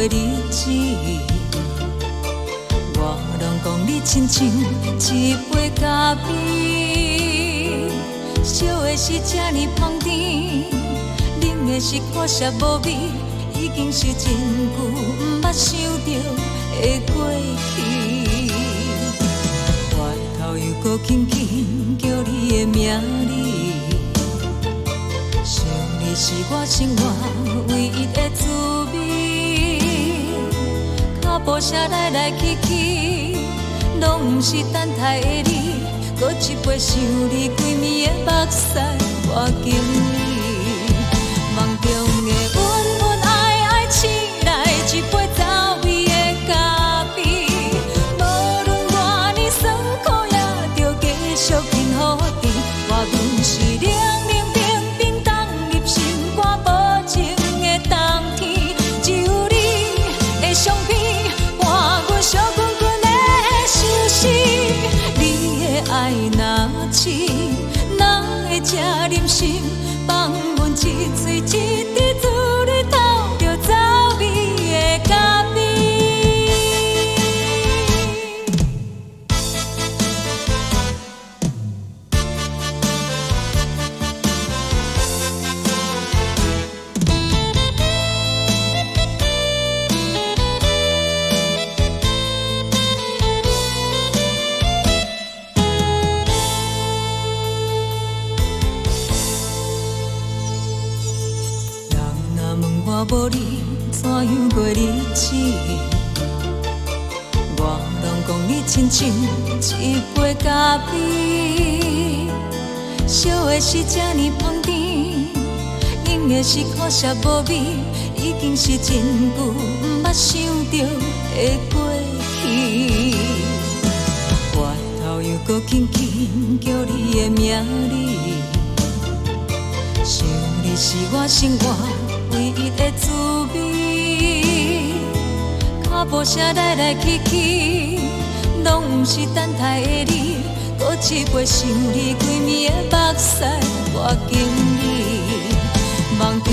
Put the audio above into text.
日子，我拢讲你亲像一杯咖啡，烧的是这呢香甜，啉的是苦涩无味，已经是真久毋捌想到的过去。我头又搁轻轻叫你的名字，想你是我生活唯一的滋味。脚步声来来去去，拢毋是等待的你，搁一杯想你规暝的目屎我敬你。梦中的温温爱爱，醒来一杯走味的咖啡，无论我呢酸苦也着继续幸福甜。我阮是冷冷冰冰冻入心肝无情的冬天，只有你的相片伴阮烧滚滚的相思。你的爱若深，哪会这忍心放阮一嘴一滴珠里透着走味的咖啡？我无你怎样过日子？我拢讲你亲像一杯咖啡，烧的是这呢香甜，饮的是苦涩无味，已经是真久毋捌想到的过去。我头又搁轻轻叫你的名字，想你是我生活唯一的滋味。脚步声来来去去，拢毋是等待的你，搁一杯想你规暝的目屎我敬你。梦中